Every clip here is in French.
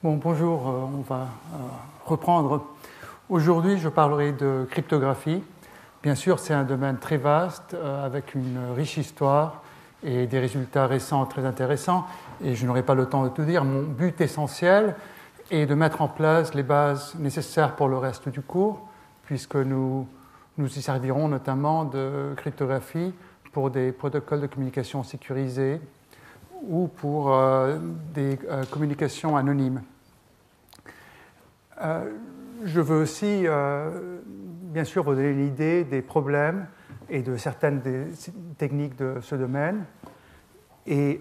Bon, bonjour, on va reprendre. Aujourd'hui, je parlerai de cryptographie. Bien sûr, c'est un domaine très vaste, avec une riche histoire et des résultats récents très intéressants. Et je n'aurai pas le temps de tout dire. Mon but essentiel est de mettre en place les bases nécessaires pour le reste du cours, puisque nous y servirons notamment de cryptographie pour des protocoles de communication sécurisés ou pour des communications anonymes. Je veux aussi, bien sûr, vous donner une idée des problèmes et de certaines des techniques de ce domaine. Et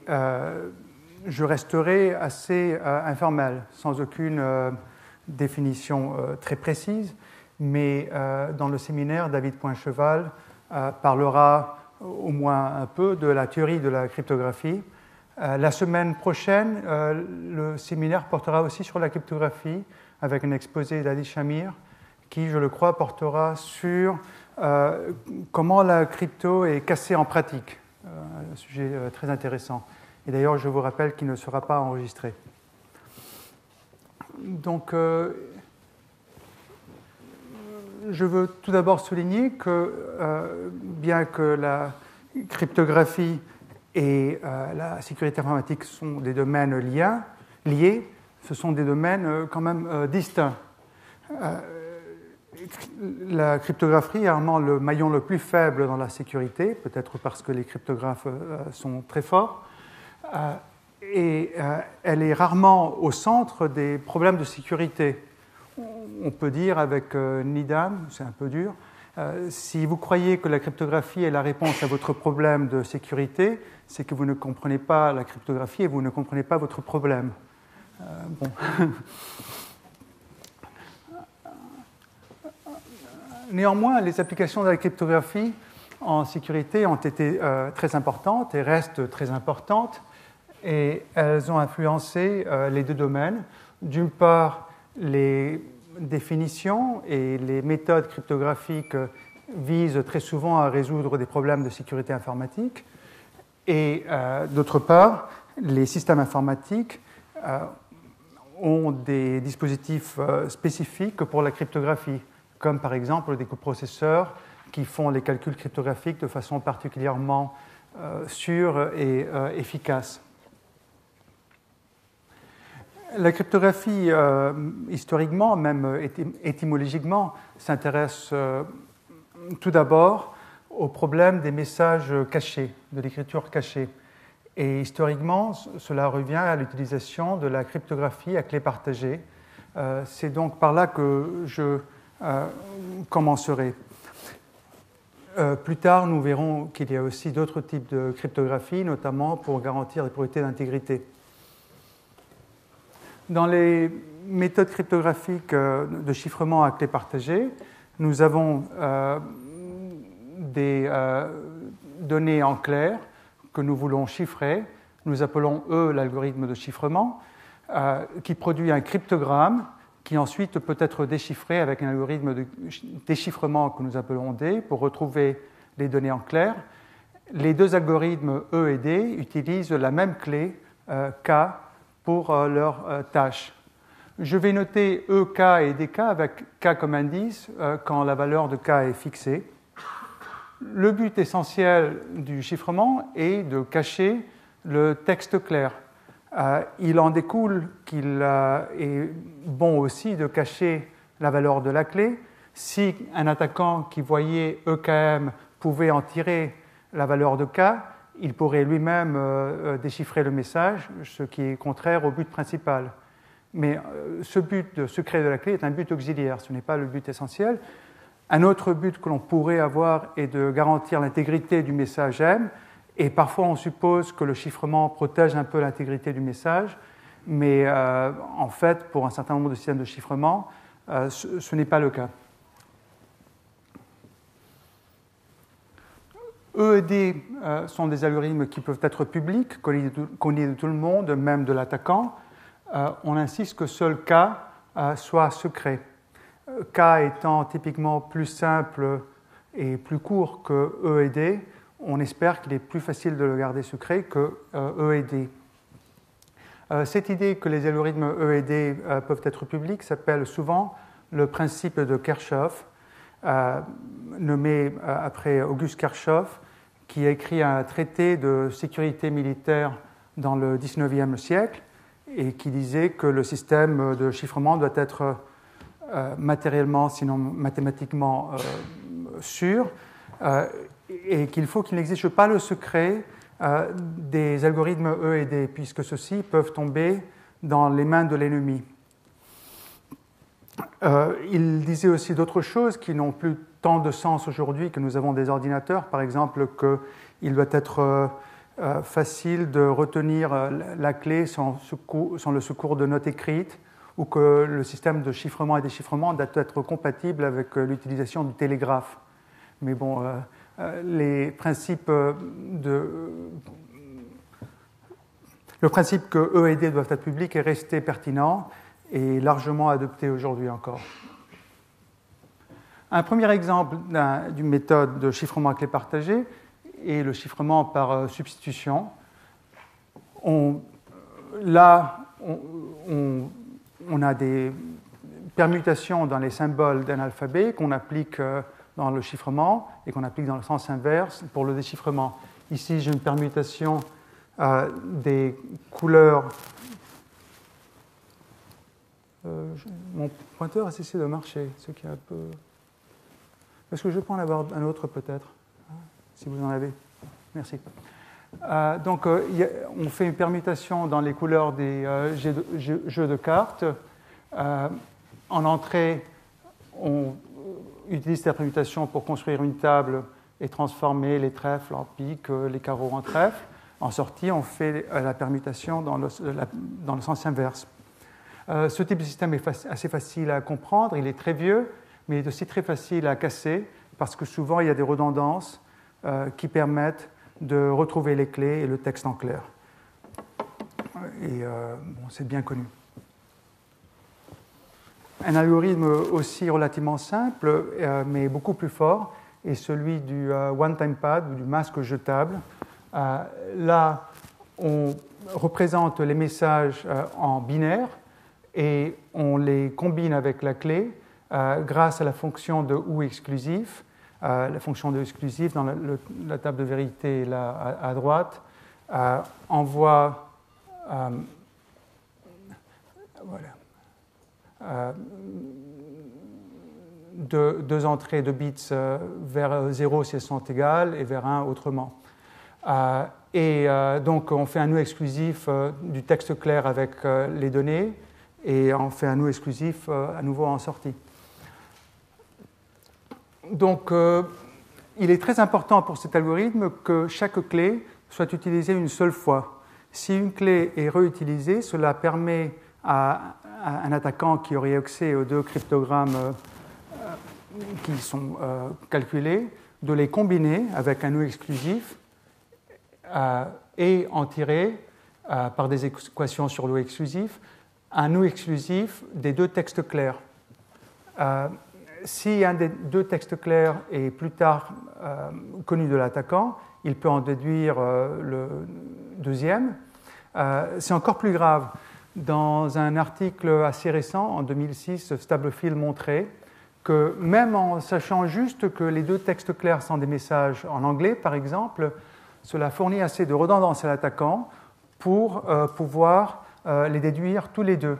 je resterai assez informel, sans aucune définition très précise, mais dans le séminaire, David Poincheval parlera au moins un peu de la théorie de la cryptographie. La semaine prochaine, le séminaire portera aussi sur la cryptographie, avec un exposé d'Adi Shamir, qui, je le crois, portera sur comment la crypto est cassée en pratique. Un sujet très intéressant. Et d'ailleurs, je vous rappelle qu'il ne sera pas enregistré. Donc, je veux tout d'abord souligner que, bien que la cryptographie et la sécurité informatique sont des domaines liés, ce sont des domaines quand même distincts. La cryptographie est vraiment le maillon le plus faible dans la sécurité, peut-être parce que les cryptographes sont très forts, et elle est rarement au centre des problèmes de sécurité. On peut dire avec Needham, c'est un peu dur, si vous croyez que la cryptographie est la réponse à votre problème de sécurité, c'est que vous ne comprenez pas la cryptographie et vous ne comprenez pas votre problème. Bon. Néanmoins, les applications de la cryptographie en sécurité ont été très importantes et restent très importantes, et elles ont influencé les deux domaines. D'une part, les définitions et les méthodes cryptographiques visent très souvent à résoudre des problèmes de sécurité informatique, et d'autre part, les systèmes informatiques ont des dispositifs spécifiques pour la cryptographie, comme par exemple des coprocesseurs qui font les calculs cryptographiques de façon particulièrement sûre et efficace. La cryptographie, historiquement, même étymologiquement, s'intéresse tout d'abord au problème des messages cachés, de l'écriture cachée. Et historiquement, cela revient à l'utilisation de la cryptographie à clé partagée. C'est donc par là que je commencerai. Plus tard, nous verrons qu'il y a aussi d'autres types de cryptographie, notamment pour garantir les propriétés d'intégrité. Dans les méthodes cryptographiques de chiffrement à clé partagée, nous avons des données en clair que nous voulons chiffrer. Nous appelons l'algorithme de chiffrement, qui produit un cryptogramme qui ensuite peut être déchiffré avec un algorithme de déchiffrement que nous appelons D pour retrouver les données en clair. Les deux algorithmes E et D utilisent la même clé K pour leur tâche. Je vais noter EK et DK avec K comme indice quand la valeur de K est fixée. Le but essentiel du chiffrement est de cacher le texte clair. Il en découle qu'il est bon aussi de cacher la valeur de la clé. Si un attaquant qui voyait EKM pouvait en tirer la valeur de K, il pourrait lui-même déchiffrer le message, ce qui est contraire au but principal. Mais ce but de secret de la clé est un but auxiliaire, ce n'est pas le but essentiel. Un autre but que l'on pourrait avoir est de garantir l'intégrité du message M, et parfois on suppose que le chiffrement protège un peu l'intégrité du message, mais en fait, pour un certain nombre de systèmes de chiffrement, ce n'est pas le cas. E et D sont des algorithmes qui peuvent être publics, connus de tout le monde, même de l'attaquant. On insiste que seul K soit secret. K étant typiquement plus simple et plus court que E et D, on espère qu'il est plus facile de le garder secret que E et D. Cette idée que les algorithmes E et D peuvent être publics s'appelle souvent le principe de Kirchhoff, nommé après Auguste Kirchhoff, qui a écrit un traité de sécurité militaire dans le XIXe siècle et qui disait que le système de chiffrement doit être matériellement, sinon mathématiquement sûr, et qu'il faut qu'il n'existe pas le secret des algorithmes E et D, puisque ceux-ci peuvent tomber dans les mains de l'ennemi. Il disait aussi d'autres choses qui n'ont plus tant de sens aujourd'hui que nous avons des ordinateurs, par exemple qu'il doit être facile de retenir la clé sans le secours de notes écrites, ou que le système de chiffrement et déchiffrement doit être compatible avec l'utilisation du télégraphe. Mais bon, le principe que E et D doivent être publics est resté pertinent et largement adopté aujourd'hui encore. Un premier exemple d'une méthode de chiffrement à clé partagée est le chiffrement par substitution. Là, on a des permutations dans les symboles d'un alphabet qu'on applique dans le chiffrement et qu'on applique dans le sens inverse pour le déchiffrement. Ici, j'ai une permutation des couleurs. Mon pointeur a cessé de marcher, ce qui est un peu... Est-ce que je peux en avoir un autre peut-être, si vous en avez? Merci. Donc, on fait une permutation dans les couleurs des jeux de cartes. En entrée, on utilise cette permutation pour construire une table et transformer les trèfles en piques, les carreaux en trèfles. En sortie, on fait la permutation dans le sens inverse. Ce type de système est assez facile à comprendre, il est très vieux, mais il est aussi très facile à casser parce que souvent il y a des redondances qui permettent de retrouver les clés et le texte en clair. Et bon, c'est bien connu. Un algorithme aussi relativement simple, mais beaucoup plus fort, est celui du one-time pad ou du masque jetable. Là, on représente les messages en binaire et on les combine avec la clé grâce à la fonction de OU exclusif. La fonction de exclusif dans la table de vérité là, à droite envoie deux entrées de bits vers 0 si elles sont égales et vers 1 autrement. Donc on fait un nœud exclusif du texte clair avec les données et on fait un nœud exclusif à nouveau en sortie. Donc il est très important pour cet algorithme que chaque clé soit utilisée une seule fois. Si une clé est réutilisée, cela permet à un attaquant qui aurait accès aux deux cryptogrammes qui sont calculés de les combiner avec un nœud exclusif et en tirer par des équations sur l'eau exclusif un nœud exclusif des deux textes clairs. Si un des deux textes clairs est plus tard connu de l'attaquant, il peut en déduire le deuxième. C'est encore plus grave. Dans un article assez récent, en 2006, Stubblefield montrait que même en sachant juste que les deux textes clairs sont des messages en anglais, par exemple, cela fournit assez de redondance à l'attaquant pour pouvoir les déduire tous les deux.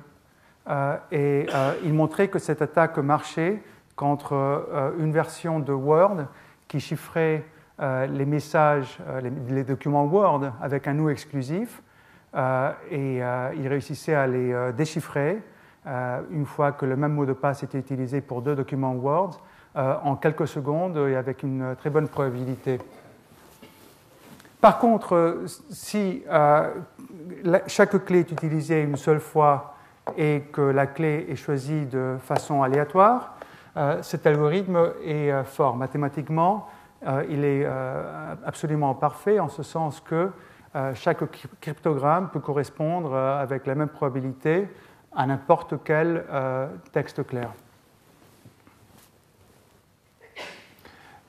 Il montrait que cette attaque marchait contre une version de Word qui chiffrait les messages, les documents Word avec un nœud exclusif, et il réussissait à les déchiffrer une fois que le même mot de passe était utilisé pour deux documents Word en quelques secondes et avec une très bonne probabilité. Par contre, si chaque clé est utilisée une seule fois et que la clé est choisie de façon aléatoire, cet algorithme est fort. Mathématiquement, il est absolument parfait en ce sens que chaque cryptogramme peut correspondre avec la même probabilité à n'importe quel texte clair.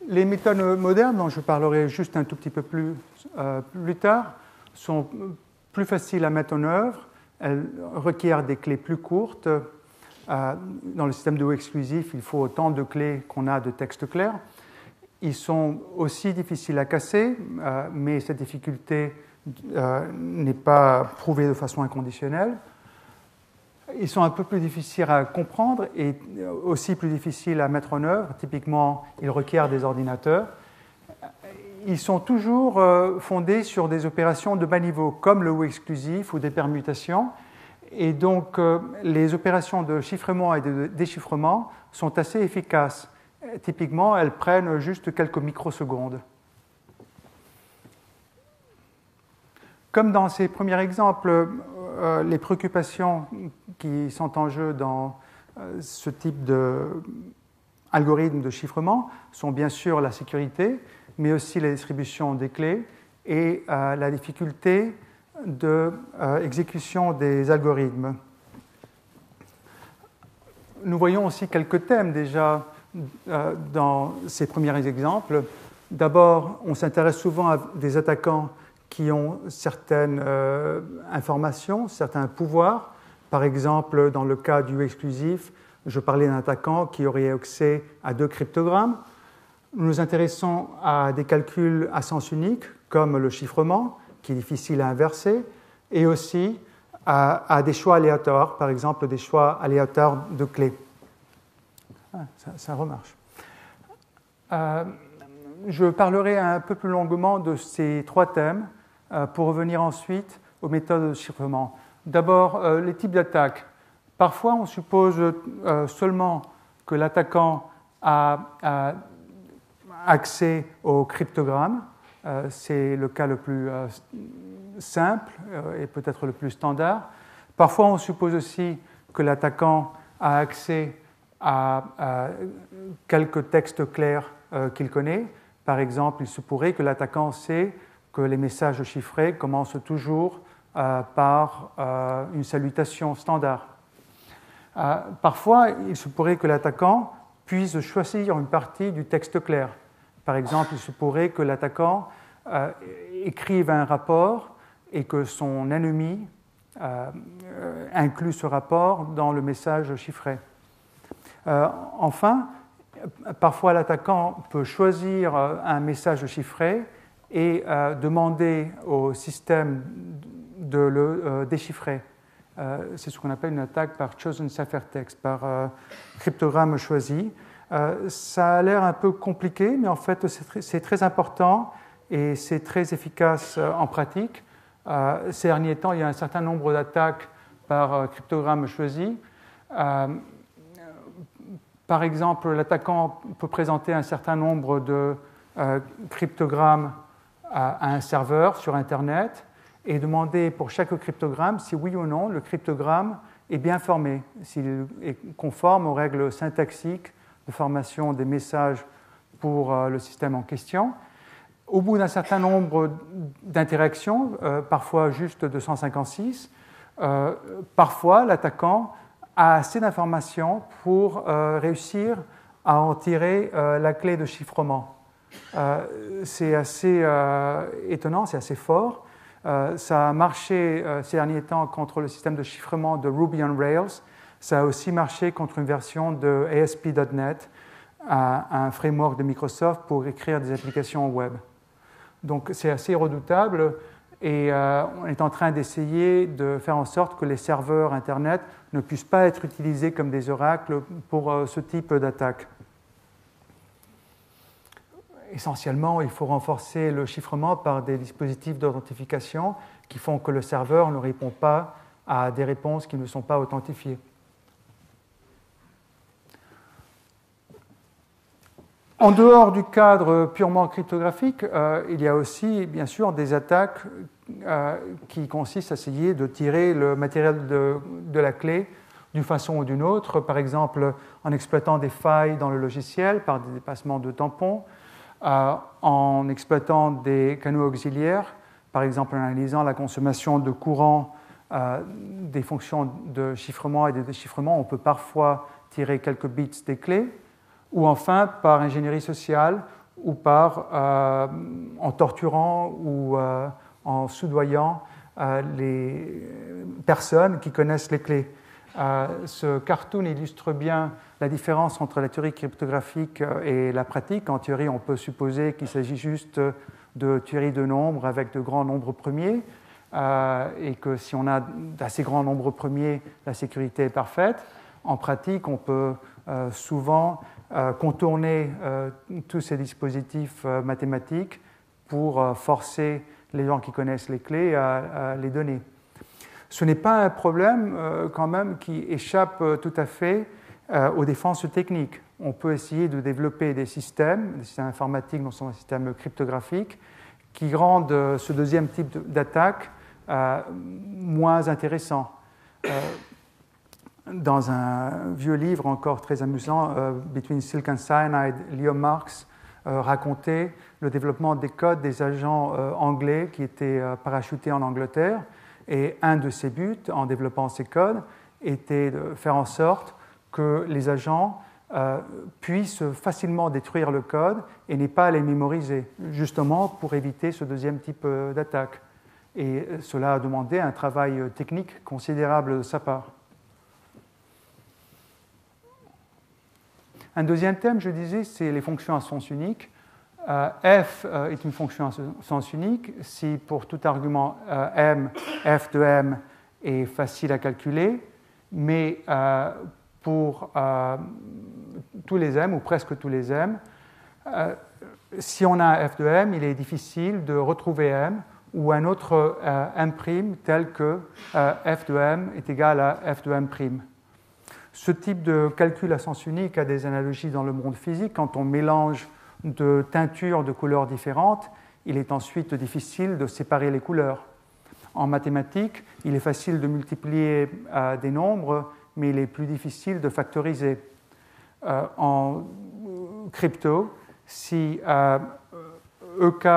Les méthodes modernes, dont je parlerai juste un tout petit peu plus tard, sont plus faciles à mettre en œuvre elles requièrent des clés plus courtes. Dans le système de O exclusif, il faut autant de clés qu'on a de texte clair. Ils sont aussi difficiles à casser, mais cette difficulté n'est pas prouvée de façon inconditionnelle. Ils sont un peu plus difficiles à comprendre et aussi plus difficiles à mettre en œuvre. Typiquement, ils requièrent des ordinateurs. Ils sont toujours fondés sur des opérations de bas niveau, comme le O exclusif ou des permutations. Et donc, les opérations de chiffrement et de déchiffrement sont assez efficaces. Typiquement, elles prennent juste quelques microsecondes. Comme dans ces premiers exemples, les préoccupations qui sont en jeu dans ce type d'algorithme de chiffrement sont bien sûr la sécurité, mais aussi la distribution des clés et la difficulté d'exécution des algorithmes. Nous voyons aussi quelques thèmes déjà dans ces premiers exemples. D'abord, on s'intéresse souvent à des attaquants qui ont certaines informations, certains pouvoirs. Par exemple, dans le cas du exclusif, je parlais d'un attaquant qui aurait accès à 2 cryptogrammes. Nous nous intéressons à des calculs à sens unique, comme le chiffrement, qui est difficile à inverser, et aussi à des choix aléatoires, par exemple des choix aléatoires de clés. Ça remarche. Je parlerai un peu plus longuement de ces 3 thèmes pour revenir ensuite aux méthodes de chiffrement. D'abord, les types d'attaques. Parfois, on suppose seulement que l'attaquant a accès au cryptogramme. C'est le cas le plus simple et peut-être le plus standard. Parfois, on suppose aussi que l'attaquant a accès à quelques textes clairs qu'il connaît. Par exemple, il se pourrait que l'attaquant sait que les messages chiffrés commencent toujours par une salutation standard. Parfois, il se pourrait que l'attaquant puisse choisir une partie du texte clair. Par exemple, il se pourrait que l'attaquant écrive un rapport et que son ennemi inclut ce rapport dans le message chiffré. Enfin, parfois l'attaquant peut choisir un message chiffré et demander au système de le déchiffrer. C'est ce qu'on appelle une attaque par chosen ciphertext, par cryptogramme choisi. Ça a l'air un peu compliqué, mais en fait c'est très important et c'est très efficace en pratique. Ces derniers temps, il y a un certain nombre d'attaques par cryptogramme choisi. Par exemple, l'attaquant peut présenter un certain nombre de cryptogrammes à un serveur sur Internet et demander pour chaque cryptogramme si oui ou non le cryptogramme est bien formé, s'il est conforme aux règles syntaxiques de formation des messages pour le système en question. Au bout d'un certain nombre d'interactions, parfois juste 256, parfois l'attaquant a assez d'informations pour réussir à en tirer la clé de chiffrement. C'est assez étonnant, c'est assez fort. Ça a marché ces derniers temps contre le système de chiffrement de Ruby on Rails. Ça a aussi marché contre une version de ASP.NET, un framework de Microsoft pour écrire des applications web. Donc c'est assez redoutable et on est en train d'essayer de faire en sorte que les serveurs Internet ne puissent pas être utilisés comme des oracles pour ce type d'attaque. Essentiellement, il faut renforcer le chiffrement par des dispositifs d'authentification qui font que le serveur ne répond pas à des réponses qui ne sont pas authentifiées. En dehors du cadre purement cryptographique, il y a aussi, bien sûr, des attaques qui consistent à essayer de tirer le matériel de la clé d'une façon ou d'une autre, par exemple en exploitant des failles dans le logiciel par des dépassements de tampons, en exploitant des canaux auxiliaires, par exemple en analysant la consommation de courant des fonctions de chiffrement et de déchiffrement, on peut parfois tirer quelques bits des clés, ou enfin par ingénierie sociale, ou en torturant ou en soudoyant les personnes qui connaissent les clés. Ce cartoon illustre bien la différence entre la théorie cryptographique et la pratique. En théorie, on peut supposer qu'il s'agit juste de théorie de nombres avec de grands nombres premiers, et que si on a d'assez grands nombres premiers, la sécurité est parfaite. En pratique, on peut souvent contourner tous ces dispositifs mathématiques pour forcer les gens qui connaissent les clés à les donner. Ce n'est pas un problème quand même qui échappe tout à fait aux défenses techniques. On peut essayer de développer des systèmes informatiques, non seulement des systèmes cryptographiques, qui rendent ce deuxième type d'attaque moins intéressant. Dans un vieux livre encore très amusant, Between Silk and Cyanide, Leo Marx racontait le développement des codes des agents anglais qui étaient parachutés en Angleterre. Et un de ses buts, en développant ces codes, était de faire en sorte que les agents puissent facilement détruire le code et n'aient pas à les mémoriser, justement pour éviter ce deuxième type d'attaque. Et cela a demandé un travail technique considérable de sa part. Un deuxième thème, je disais, c'est les fonctions à sens unique. F est une fonction à sens unique si pour tout argument m, f de m est facile à calculer, mais pour tous les m, ou presque tous les m, si on a un f de m, il est difficile de retrouver m ou un autre m' tel que f de m est égal à f de m'. Ce type de calcul à sens unique a des analogies dans le monde physique. Quand on mélange de teintures de couleurs différentes, il est ensuite difficile de séparer les couleurs. En mathématiques, il est facile de multiplier des nombres, mais il est plus difficile de factoriser. En crypto, si EK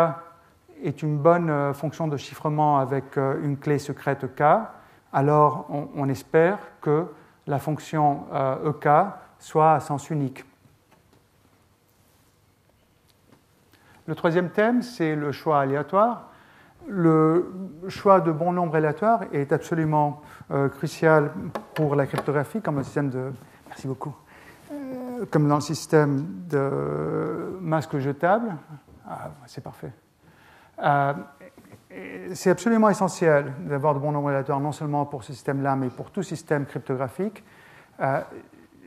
est une bonne fonction de chiffrement avec une clé secrète K, alors on espère que la fonction EK soit à sens unique. Le troisième thème, c'est le choix aléatoire. Le choix de bons nombres aléatoires est absolument crucial pour la cryptographie, comme le système de... Merci beaucoup. Comme dans le système de masque jetable. Ah, c'est parfait. C'est absolument essentiel d'avoir de bons nombres aléatoires, non seulement pour ce système-là, mais pour tout système cryptographique.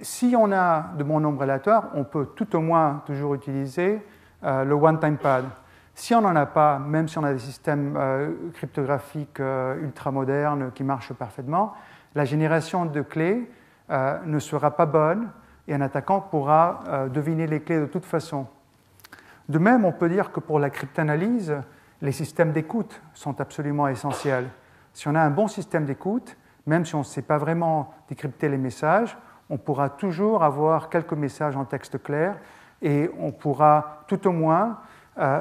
Si on a de bons nombres aléatoires, on peut tout au moins toujours utiliser le one-time pad. Si on n'en a pas, même si on a des systèmes cryptographiques ultramodernes qui marchent parfaitement, la génération de clés ne sera pas bonne et un attaquant pourra deviner les clés de toute façon. De même, on peut dire que pour la cryptanalyse, les systèmes d'écoute sont absolument essentiels. Si on a un bon système d'écoute, même si on ne sait pas vraiment décrypter les messages, on pourra toujours avoir quelques messages en texte clair et on pourra tout au moins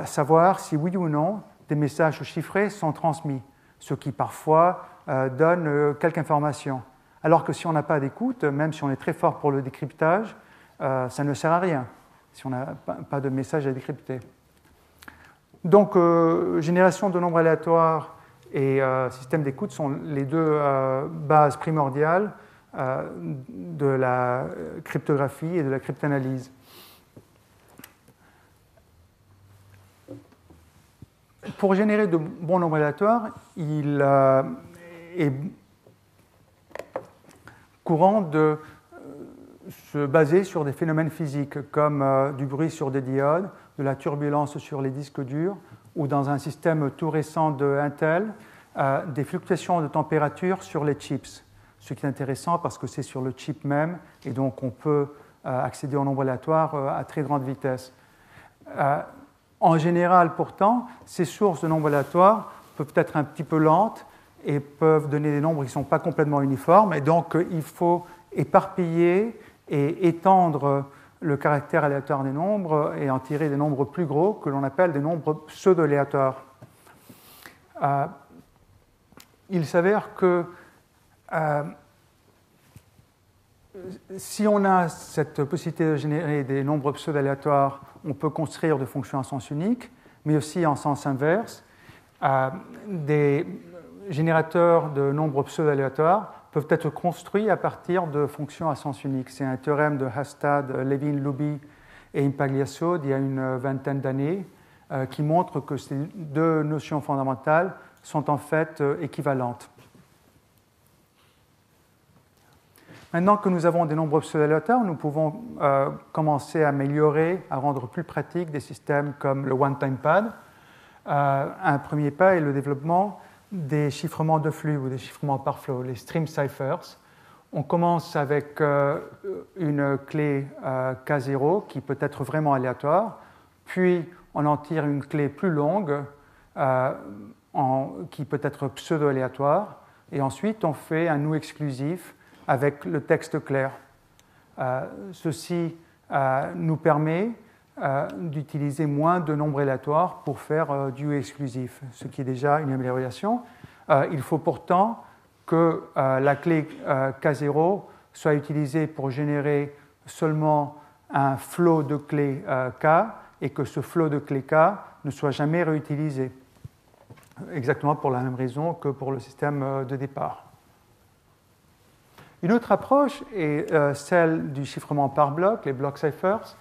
savoir si oui ou non des messages chiffrés sont transmis, ce qui parfois donne quelques informations. Alors que si on n'a pas d'écoute, même si on est très fort pour le décryptage, ça ne sert à rien si on n'a pas de message à décrypter. Donc, génération de nombres aléatoires et système d'écoute sont les deux bases primordiales de la cryptographie et de la cryptanalyse. Pour générer de bons nombres aléatoires, il est courant de se baser sur des phénomènes physiques comme du bruit sur des diodes, de la turbulence sur les disques durs ou dans un système tout récent de Intel, des fluctuations de température sur les chips. Ce qui est intéressant parce que c'est sur le chip même et donc on peut accéder au nombre aléatoire à très grande vitesse. En général, pourtant, ces sources de nombres aléatoires peuvent être un petit peu lentes et peuvent donner des nombres qui ne sont pas complètement uniformes. Et donc, il faut éparpiller et étendre le caractère aléatoire des nombres et en tirer des nombres plus gros que l'on appelle des nombres pseudo-aléatoires. Il s'avère que si on a cette possibilité de générer des nombres pseudo-aléatoires, on peut construire des fonctions en sens unique, mais aussi en sens inverse. Des générateurs de nombres pseudo-aléatoires peuvent être construits à partir de fonctions à sens unique. C'est un théorème de Hastad, Levin, Luby et Impagliazzo d'il y a une vingtaine d'années qui montre que ces deux notions fondamentales sont en fait équivalentes. Maintenant que nous avons des nombres pseudo-aléatoires, nous pouvons commencer à améliorer, à rendre plus pratiques des systèmes comme le one-time pad. Un premier pas est le développement des chiffrements de flux ou des chiffrements par flow, les stream ciphers. On commence avec une clé K0 qui peut être vraiment aléatoire, puis on en tire une clé plus longue qui peut être pseudo-aléatoire, et ensuite on fait un nœud exclusif avec le texte clair. Ceci nous permet d'utiliser moins de nombres aléatoires pour faire du exclusif, ce qui est déjà une amélioration. Il faut pourtant que la clé K0 soit utilisée pour générer seulement un flot de clés K et que ce flot de clés K ne soit jamais réutilisé, exactement pour la même raison que pour le système de départ. Une autre approche est celle du chiffrement par bloc, les block ciphers,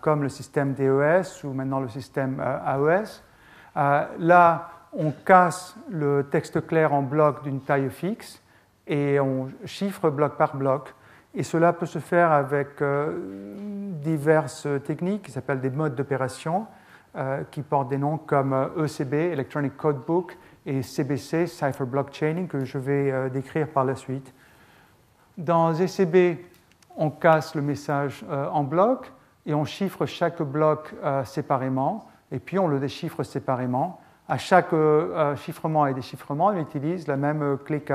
comme le système DES ou maintenant le système AES. Là, on casse le texte clair en blocs d'une taille fixe et on chiffre bloc par bloc. Et cela peut se faire avec diverses techniques qui s'appellent des modes d'opération, qui portent des noms comme ECB, Electronic Code Book, et CBC, Cipher Block Chaining, que je vais décrire par la suite. Dans ECB, on casse le message en blocs et on chiffre chaque bloc séparément, et puis on le déchiffre séparément. À chaque chiffrement et déchiffrement, on utilise la même clé K.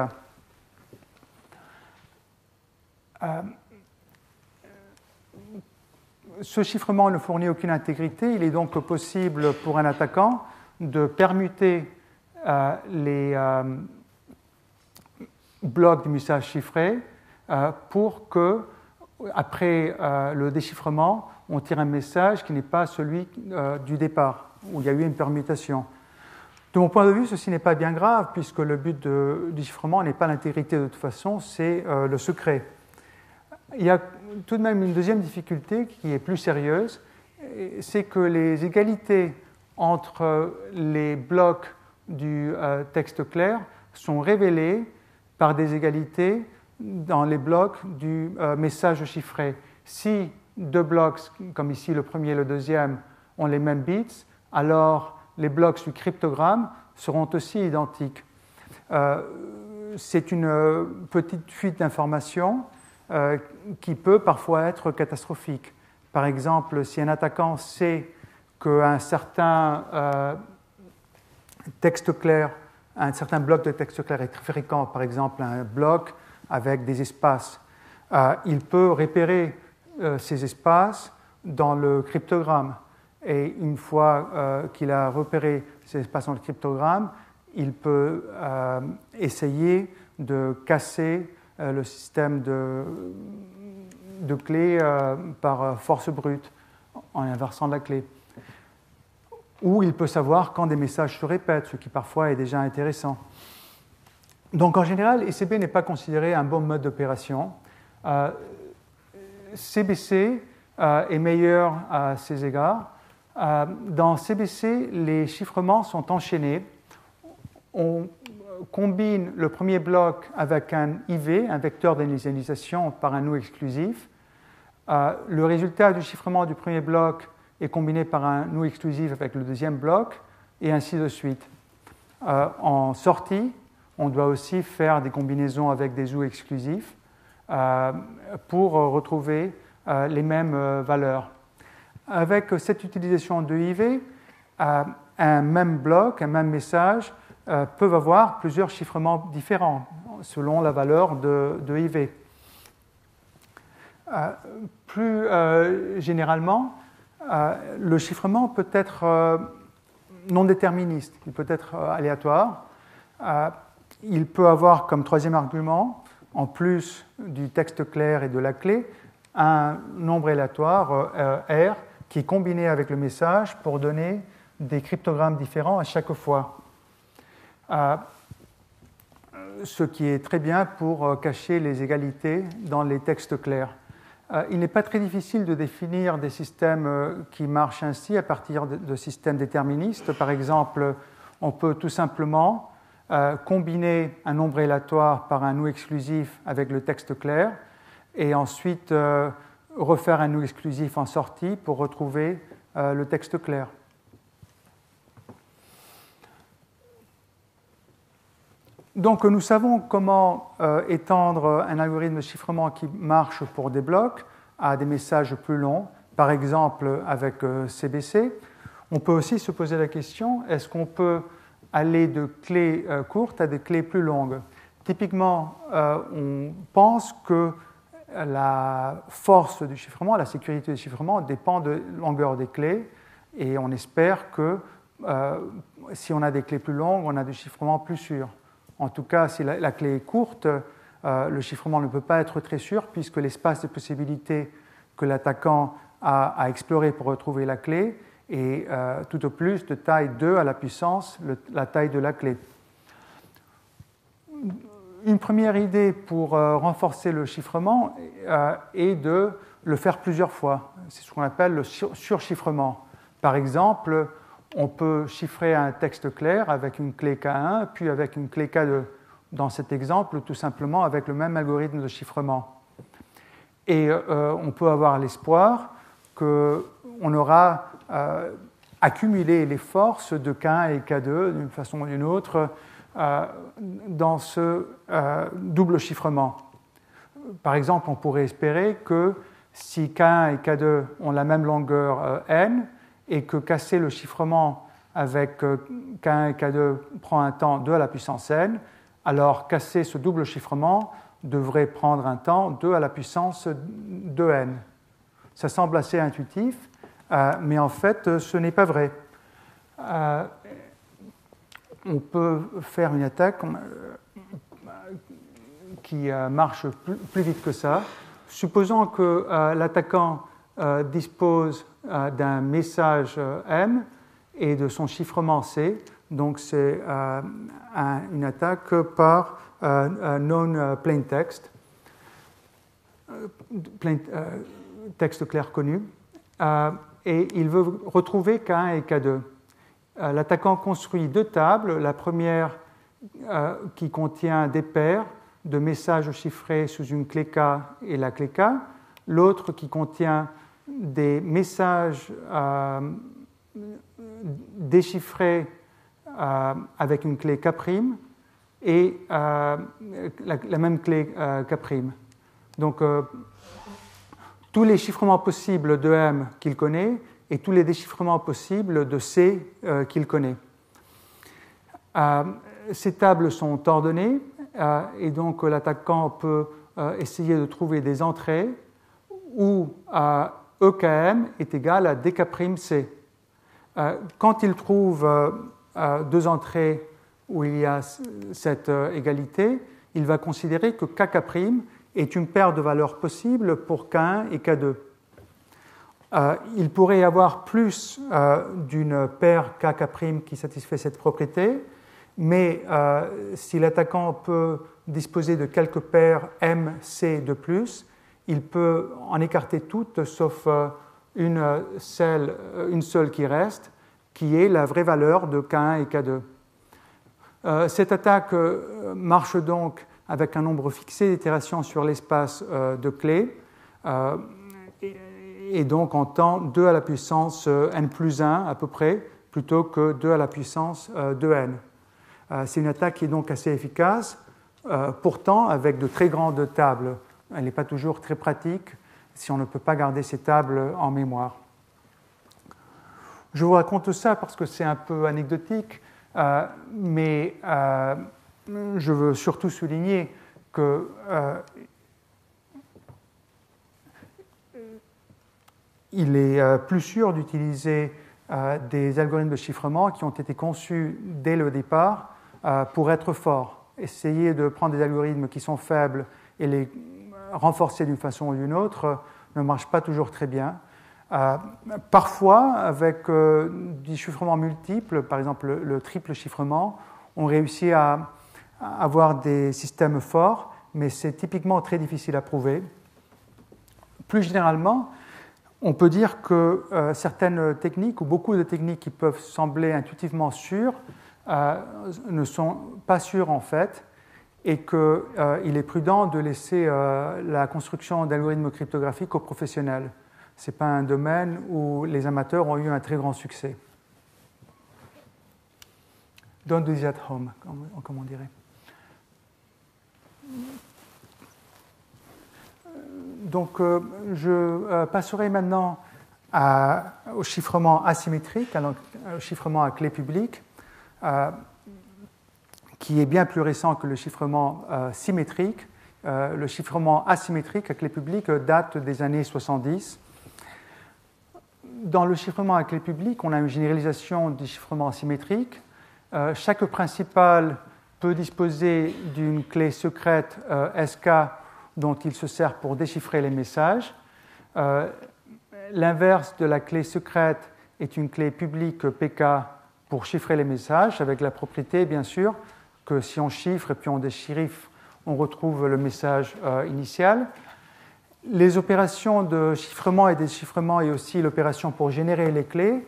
Ce chiffrement ne fournit aucune intégrité. Il est donc possible pour un attaquant de permuter les blocs du message chiffré pour que, après le déchiffrement, on tire un message qui n'est pas celui du départ, où il y a eu une permutation. De mon point de vue, ceci n'est pas bien grave, puisque le but du chiffrement n'est pas l'intégrité de toute façon, c'est le secret. Il y a tout de même une deuxième difficulté qui est plus sérieuse, c'est que les égalités entre les blocs du texte clair sont révélées par des égalités dans les blocs du message chiffré. Si deux blocs, comme ici le premier et le deuxième, ont les mêmes bits, alors les blocs du cryptogramme seront aussi identiques. C'est une petite fuite d'informations qui peut parfois être catastrophique. Par exemple, si un attaquant sait qu'un certain texte clair, un certain bloc de texte clair est très fréquent, par exemple un bloc avec des espaces, il peut repérer ces espaces dans le cryptogramme. Et une fois qu'il a repéré ces espaces dans le cryptogramme, il peut essayer de casser le système de clés par force brute en inversant la clé. Ou il peut savoir quand des messages se répètent, ce qui parfois est déjà intéressant. Donc en général, ECB n'est pas considéré un bon mode d'opération. CBC est meilleur à ces égards. Dans CBC, les chiffrements sont enchaînés. On combine le premier bloc avec un IV, un vecteur d'initialisation, par un nœud exclusif. Le résultat du chiffrement du premier bloc est combiné par un nœud exclusif avec le deuxième bloc, et ainsi de suite. En sortie, on doit aussi faire des combinaisons avec des nœuds exclusifs pour retrouver les mêmes valeurs. Avec cette utilisation de IV, un même bloc, un même message peuvent avoir plusieurs chiffrements différents selon la valeur de IV. Plus généralement, le chiffrement peut être non déterministe, il peut être aléatoire. Il peut avoir comme troisième argument, en plus du texte clair et de la clé, un nombre aléatoire R qui est combiné avec le message pour donner des cryptogrammes différents à chaque fois. ce qui est très bien pour cacher les égalités dans les textes clairs. Il n'est pas très difficile de définir des systèmes qui marchent ainsi à partir de systèmes déterministes. Par exemple, on peut tout simplement combiner un nombre élatoire par un ou exclusif avec le texte clair et ensuite refaire un ou exclusif en sortie pour retrouver le texte clair. Donc nous savons comment étendre un algorithme de chiffrement qui marche pour des blocs à des messages plus longs, par exemple avec CBC. On peut aussi se poser la question, est-ce qu'on peut aller de clés courtes à des clés plus longues? Typiquement, on pense que la force du chiffrement, la sécurité du chiffrement dépend de la longueur des clés et on espère que si on a des clés plus longues, on a du chiffrement plus sûr. En tout cas, si la clé est courte, le chiffrement ne peut pas être très sûr puisque l'espace de possibilités que l'attaquant a à explorer pour retrouver la clé est tout au plus de taille 2 à la puissance la taille de la clé. Une première idée pour renforcer le chiffrement est de le faire plusieurs fois. C'est ce qu'on appelle le surchiffrement. Par exemple, on peut chiffrer un texte clair avec une clé K1, puis avec une clé K2. Dans cet exemple, tout simplement avec le même algorithme de chiffrement. Et on peut avoir l'espoir qu'on aura accumulé les forces de K1 et K2 d'une façon ou d'une autre dans ce double chiffrement. Par exemple, on pourrait espérer que si K1 et K2 ont la même longueur n, et que casser le chiffrement avec K1 et K2 prend un temps 2 à la puissance n, alors casser ce double chiffrement devrait prendre un temps 2 à la puissance 2n. Ça semble assez intuitif, mais en fait, ce n'est pas vrai. On peut faire une attaque qui marche plus vite que ça. Supposons que l'attaquant dispose d'un message M et de son chiffrement C. Donc c'est une attaque par non-plain text, texte clair connu, et il veut retrouver K1 et K2. L'attaquant construit deux tables, la première qui contient des paires de messages chiffrés sous une clé K et la clé K, l'autre qui contient des messages déchiffrés avec une clé K' et la même clé K'. Donc, tous les chiffrements possibles de M qu'il connaît et tous les déchiffrements possibles de C qu'il connaît. Ces tables sont ordonnées et donc l'attaquant peut essayer de trouver des entrées où EKM est égal à DK'(C). Quand il trouve deux entrées où il y a cette égalité, il va considérer que KK' est une paire de valeurs possibles pour K1 et K2. Il pourrait y avoir plus d'une paire KK' qui satisfait cette propriété, mais si l'attaquant peut disposer de quelques paires MC de plus, il peut en écarter toutes sauf une seule qui reste, qui est la vraie valeur de K1 et K2. Cette attaque marche donc avec un nombre fixé d'itérations sur l'espace de clés, et donc en temps 2 à la puissance n plus 1 à peu près, plutôt que 2 à la puissance de n. C'est une attaque qui est donc assez efficace, pourtant avec de très grandes tables. Elle n'est pas toujours très pratique si on ne peut pas garder ces tables en mémoire. Je vous raconte ça parce que c'est un peu anecdotique, mais je veux surtout souligner que il est plus sûr d'utiliser des algorithmes de chiffrement qui ont été conçus dès le départ pour être forts. Essayer de prendre des algorithmes qui sont faibles et les renforcer d'une façon ou d'une autre ne marche pas toujours très bien. Parfois, avec des chiffrements multiples, par exemple le triple chiffrement, on réussit à avoir des systèmes forts, mais c'est typiquement très difficile à prouver. Plus généralement, on peut dire que certaines techniques, ou beaucoup de techniques qui peuvent sembler intuitivement sûres, ne sont pas sûres en fait, et qu'il est prudent de laisser la construction d'algorithmes cryptographiques aux professionnels. Ce n'est pas un domaine où les amateurs ont eu un très grand succès. Don't do this at home, comme on dirait. Donc, je passerai maintenant au chiffrement asymétrique, au chiffrement à clé publique, qui est bien plus récent que le chiffrement symétrique. Le chiffrement asymétrique à clé publique date des années 70. Dans le chiffrement à clé publique, on a une généralisation du chiffrement asymétrique. Chaque principal peut disposer d'une clé secrète SK dont il se sert pour déchiffrer les messages. L'inverse de la clé secrète est une clé publique PK pour chiffrer les messages, avec la propriété, bien sûr, que si on chiffre et puis on déchiffre, on retrouve le message initial. Les opérations de chiffrement et déchiffrement et aussi l'opération pour générer les clés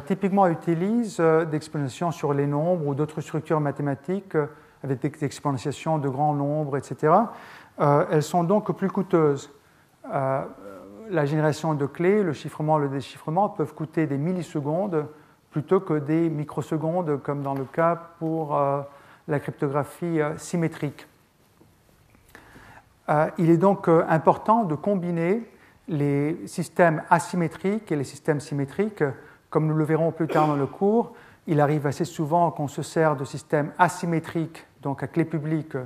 typiquement utilisent des exponentiations sur les nombres ou d'autres structures mathématiques avec des exponentiations de grands nombres, etc. Elles sont donc plus coûteuses. La génération de clés, le chiffrement, le déchiffrement peuvent coûter des millisecondes plutôt que des microsecondes, comme dans le cas pour la cryptographie symétrique. Il est donc important de combiner les systèmes asymétriques et les systèmes symétriques. Comme nous le verrons plus tard dans le cours, il arrive assez souvent qu'on se sert de systèmes asymétriques, donc à clé publique,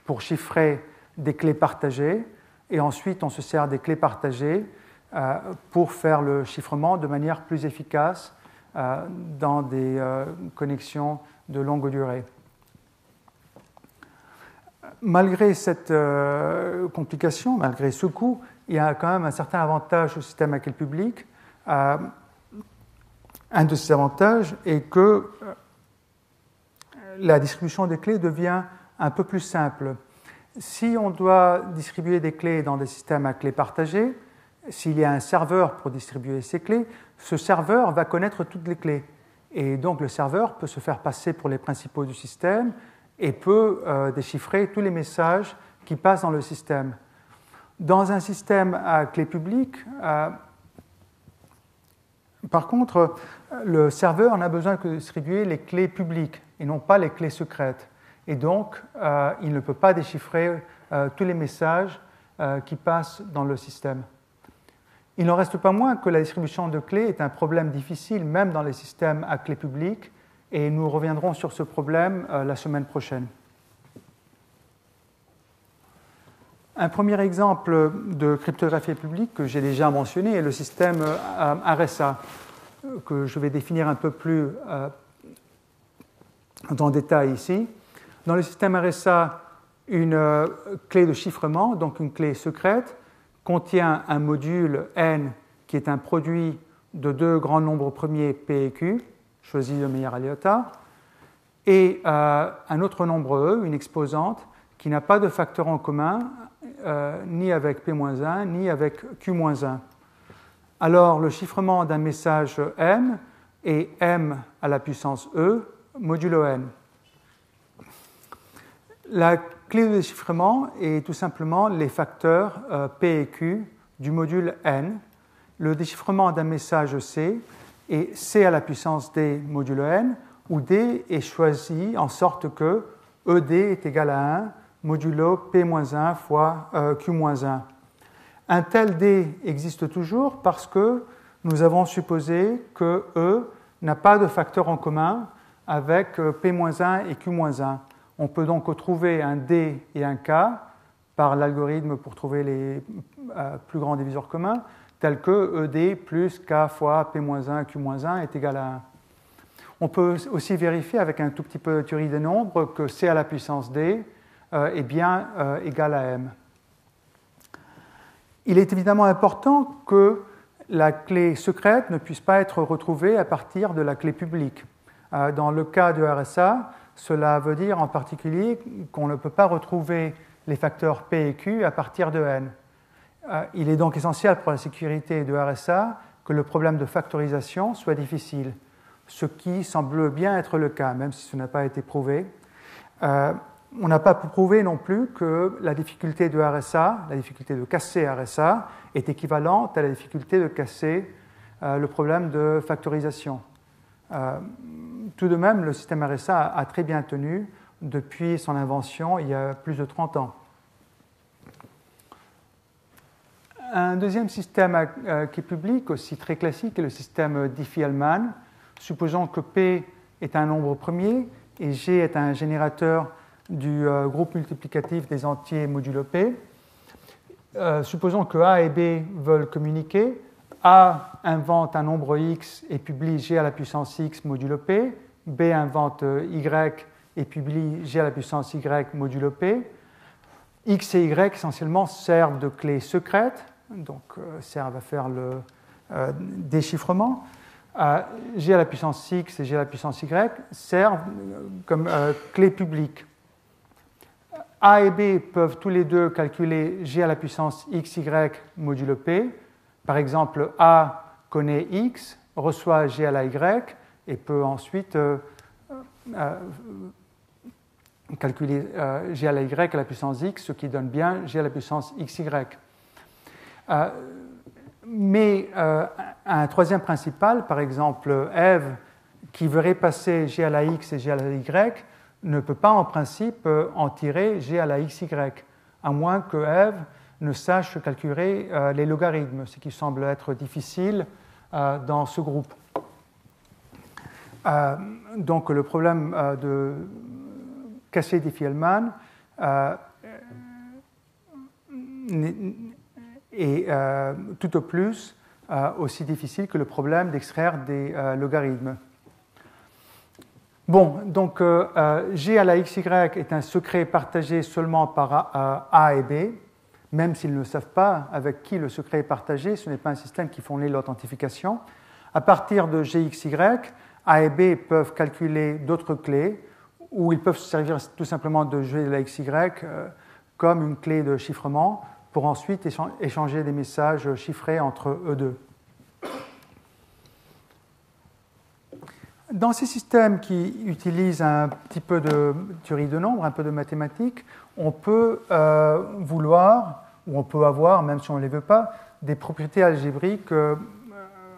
pour chiffrer des clés partagées, et ensuite on se sert des clés partagées pour faire le chiffrement de manière plus efficace dans des connexions de longue durée. Malgré cette complication, malgré ce coût, il y a quand même un certain avantage au système à clé publique. Un de ces avantages est que la distribution des clés devient un peu plus simple. Si on doit distribuer des clés dans des systèmes à clés partagées, s'il y a un serveur pour distribuer ces clés, ce serveur va connaître toutes les clés. Et donc le serveur peut se faire passer pour les principaux du système et peut déchiffrer tous les messages qui passent dans le système. Dans un système à clé publique, par contre, le serveur n'a besoin que de distribuer les clés publiques et non pas les clés secrètes. Et donc, il ne peut pas déchiffrer tous les messages qui passent dans le système. Il n'en reste pas moins que la distribution de clés est un problème difficile, même dans les systèmes à clé publique, et nous reviendrons sur ce problème la semaine prochaine. Un premier exemple de cryptographie publique que j'ai déjà mentionné est le système RSA, que je vais définir un peu plus en détail ici. Dans le système RSA, une clé de chiffrement, donc une clé secrète, contient un module N qui est un produit de deux grands nombres premiers P et Q, choisis de manière aléatoire, et un autre nombre E, une exposante, qui n'a pas de facteur en commun, ni avec P-1, ni avec Q-1. Alors, le chiffrement d'un message M est M à la puissance E, modulo N. La clé de déchiffrement est tout simplement les facteurs P et Q du module N. Le déchiffrement d'un message C est C à la puissance D modulo N, où D est choisi en sorte que ED est égal à 1 modulo P-1 fois Q-1. Un tel D existe toujours parce que nous avons supposé que E n'a pas de facteur en commun avec P-1 et Q-1. On peut donc retrouver un D et un K par l'algorithme pour trouver les plus grands diviseurs communs, tel que ED plus K fois P-1 Q-1 est égal à 1. On peut aussi vérifier avec un tout petit peu de théorie des nombres que C à la puissance D est bien égal à M. Il est évidemment important que la clé secrète ne puisse pas être retrouvée à partir de la clé publique. Dans le cas de RSA, cela veut dire en particulier qu'on ne peut pas retrouver les facteurs P et Q à partir de n. Il est donc essentiel pour la sécurité de RSA que le problème de factorisation soit difficile, ce qui semble bien être le cas, même si ce n'a pas été prouvé. On n'a pas prouvé non plus que la difficulté de RSA, la difficulté de casser RSA, est équivalente à la difficulté de casser le problème de factorisation. Tout de même, le système RSA a très bien tenu depuis son invention il y a plus de 30 ans. Un deuxième système qui est public, aussi très classique, est le système Diffie-Hellman. Supposons que P est un nombre premier et G est un générateur du groupe multiplicatif des entiers modulo P. Supposons que A et B veulent communiquer. A invente un nombre x et publie G à la puissance x modulo P. B invente y et publie G à la puissance y modulo P. X et y essentiellement servent de clés secrètes, donc servent à faire le déchiffrement. G à la puissance x et G à la puissance y servent comme clés publiques. A et B peuvent tous les deux calculer G à la puissance xy modulo P. Par exemple, A connaît x, reçoit G à la y et peut ensuite calculer G à la y à la puissance x, ce qui donne bien G à la puissance xy. Mais un troisième principal, par exemple Ève, qui veut passer G à la x et G à la y, ne peut pas en principe en tirer G à la xy, à moins que Ève ne sache calculer les logarithmes, ce qui semble être difficile dans ce groupe. Donc le problème de Cassidy-Diffie-Hellman est tout au plus aussi difficile que le problème d'extraire des logarithmes. Bon, donc G à la xy est un secret partagé seulement par A et B, même s'ils ne savent pas avec qui le secret est partagé, ce n'est pas un système qui fournit l'authentification. À partir de GXY, A et B peuvent calculer d'autres clés, ou ils peuvent se servir tout simplement de G à la xy comme une clé de chiffrement pour ensuite échanger des messages chiffrés entre eux deux. Dans ces systèmes qui utilisent un petit peu de théorie de nombres, un peu de mathématiques, on peut vouloir, ou on peut avoir, même si on ne les veut pas, des propriétés algébriques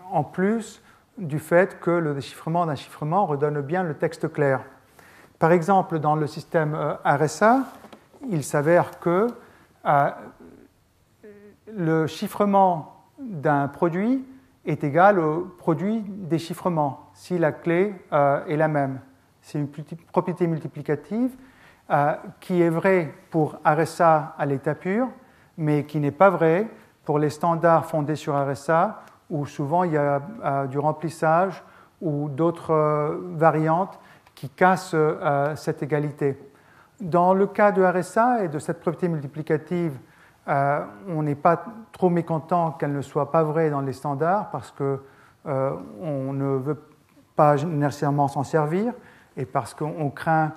en plus du fait que le déchiffrement d'un chiffrement redonne bien le texte clair. Par exemple, dans le système RSA, il s'avère que le chiffrement d'un produit est égal au produit des chiffrements, si la clé est la même. C'est une propriété multiplicative qui est vraie pour RSA à l'état pur, mais qui n'est pas vraie pour les standards fondés sur RSA, où souvent il y a du remplissage ou d'autres variantes qui cassent cette égalité. Dans le cas de RSA et de cette propriété multiplicative, on n'est pas trop mécontent qu'elle ne soit pas vraie dans les standards parce qu'on ne veut pas nécessairement s'en servir et parce qu'on craint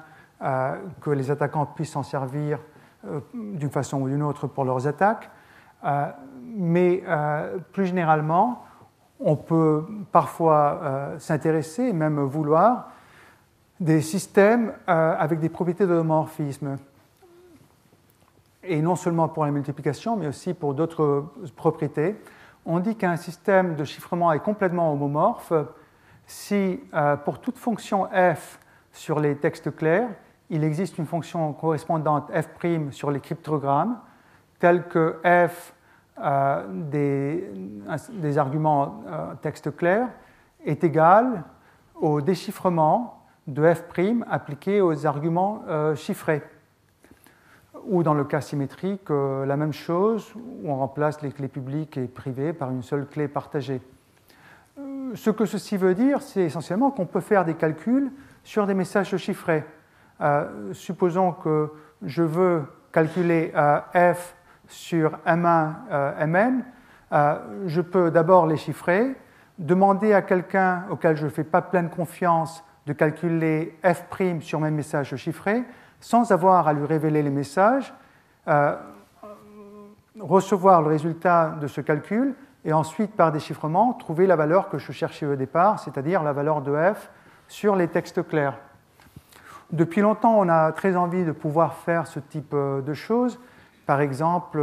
que les attaquants puissent s'en servir d'une façon ou d'une autre pour leurs attaques. Mais plus généralement, on peut parfois s'intéresser et même vouloir des systèmes avec des propriétés d'homomorphisme. Et non seulement pour la multiplication, mais aussi pour d'autres propriétés. On dit qu'un système de chiffrement est complètement homomorphe si, pour toute fonction f sur les textes clairs, il existe une fonction correspondante f' sur les cryptogrammes, telle que f des arguments texte clair est égal au déchiffrement de f' appliqué aux arguments chiffrés. Ou dans le cas symétrique, la même chose, où on remplace les clés publiques et privées par une seule clé partagée. Ce que ceci veut dire, c'est essentiellement qu'on peut faire des calculs sur des messages chiffrés. Supposons que je veux calculer f sur M1, Mn, je peux d'abord les chiffrer, demander à quelqu'un auquel je ne fais pas pleine confiance de calculer f' sur même message chiffré sans avoir à lui révéler les messages, recevoir le résultat de ce calcul et ensuite, par déchiffrement, trouver la valeur que je cherchais au départ, c'est-à-dire la valeur de f sur les textes clairs. Depuis longtemps, on a très envie de pouvoir faire ce type de choses. Par exemple,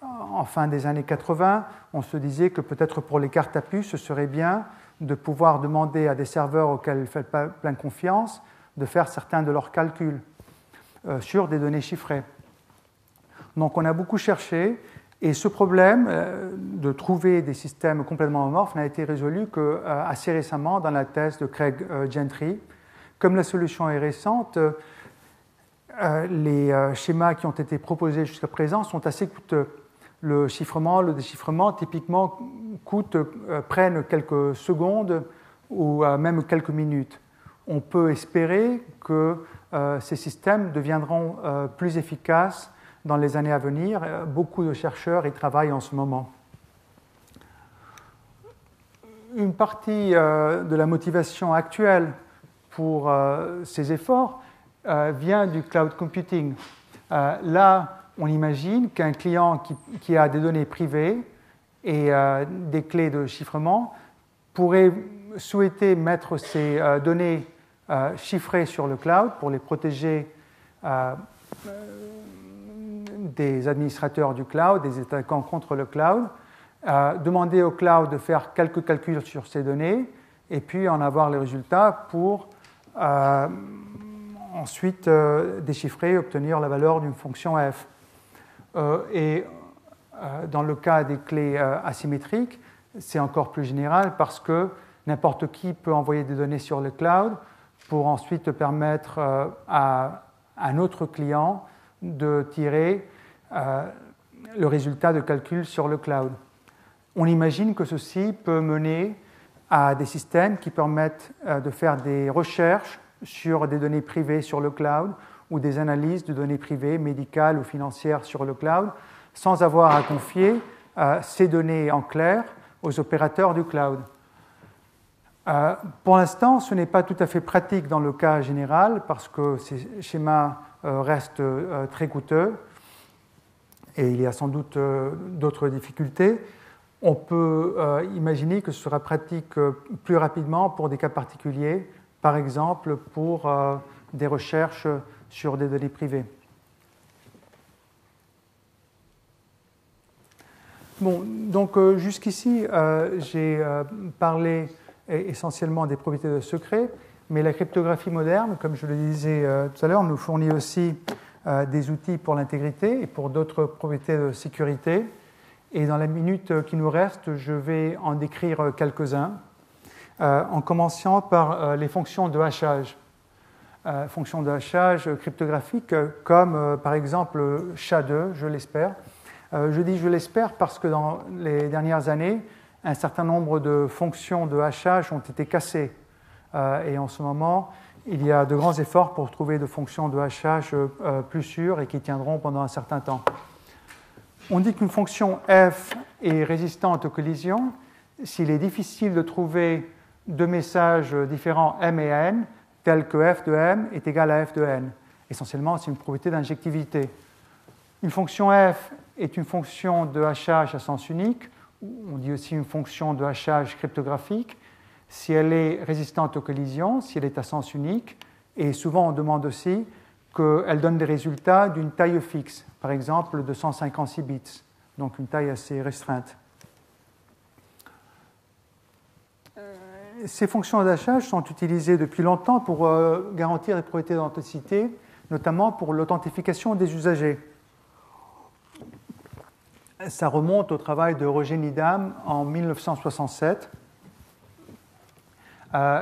en fin des années 80, on se disait que peut-être pour les cartes à puce, ce serait bien de pouvoir demander à des serveurs auxquels ils font plein confiance de faire certains de leurs calculs sur des données chiffrées. Donc on a beaucoup cherché, et ce problème de trouver des systèmes complètement amorphes n'a été résolu qu'assez récemment dans la thèse de Craig Gentry. Comme la solution est récente, les schémas qui ont été proposés jusqu'à présent sont assez coûteux. Le chiffrement, le déchiffrement, typiquement, prennent quelques secondes ou même quelques minutes. On peut espérer que ces systèmes deviendront plus efficaces dans les années à venir. Beaucoup de chercheurs y travaillent en ce moment. Une partie de la motivation actuelle pour ces efforts vient du cloud computing. Là, on imagine qu'un client qui a des données privées et des clés de chiffrement pourrait souhaiter mettre ces données chiffrées sur le cloud pour les protéger des administrateurs du cloud, des attaquants contre le cloud, demander au cloud de faire quelques calculs sur ces données et puis en avoir les résultats pour ensuite déchiffrer et obtenir la valeur d'une fonction f. Dans le cas des clés asymétriques, c'est encore plus général parce que n'importe qui peut envoyer des données sur le cloud pour ensuite permettre à un autre client de tirer le résultat de calcul sur le cloud. On imagine que ceci peut mener à des systèmes qui permettent de faire des recherches sur des données privées sur le cloud ou des analyses de données privées, médicales ou financières sur le cloud, sans avoir à confier ces données en clair aux opérateurs du cloud. Pour l'instant, ce n'est pas tout à fait pratique dans le cas général parce que ces schémas restent très coûteux et il y a sans doute d'autres difficultés. On peut imaginer que ce sera pratique plus rapidement pour des cas particuliers, par exemple pour des recherches sur des données privées. Bon, donc jusqu'ici, j'ai parlé essentiellement des propriétés de secret, mais la cryptographie moderne, comme je le disais tout à l'heure, nous fournit aussi des outils pour l'intégrité et pour d'autres propriétés de sécurité. Et dans la minute qui nous reste, je vais en décrire quelques-uns, en commençant par les fonctions de hachage. Fonctions de hachage cryptographiques comme par exemple SHA-2, je l'espère. Je dis je l'espère parce que dans les dernières années, un certain nombre de fonctions de hachage ont été cassées. Et en ce moment, il y a de grands efforts pour trouver de fonctions de hachage plus sûres et qui tiendront pendant un certain temps. On dit qu'une fonction f est résistante aux collisions s'il est difficile de trouver deux messages différents m et n, tels que f de m est égal à f de n. Essentiellement, c'est une propriété d'injectivité. Une fonction f est une fonction de hachage à sens unique, on dit aussi une fonction de hachage cryptographique, si elle est résistante aux collisions, si elle est à sens unique, et souvent on demande aussi qu'elle donne des résultats d'une taille fixe, par exemple de 156 bits, donc une taille assez restreinte. Ces fonctions d'hachage sont utilisées depuis longtemps pour garantir des propriétés d'authenticité, notamment pour l'authentification des usagers. Ça remonte au travail de Roger Needham en 1967.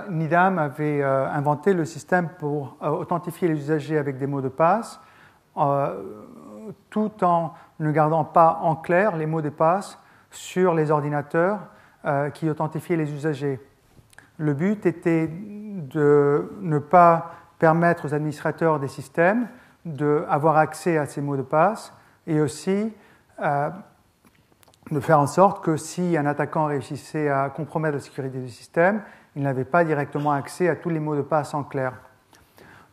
Needham avait inventé le système pour authentifier les usagers avec des mots de passe, tout en ne gardant pas en clair les mots de passe sur les ordinateurs qui authentifiaient les usagers. Le but était de ne pas permettre aux administrateurs des systèmes d'avoir accès à ces mots de passe et aussi de faire en sorte que si un attaquant réussissait à compromettre la sécurité du système, il n'avait pas directement accès à tous les mots de passe en clair.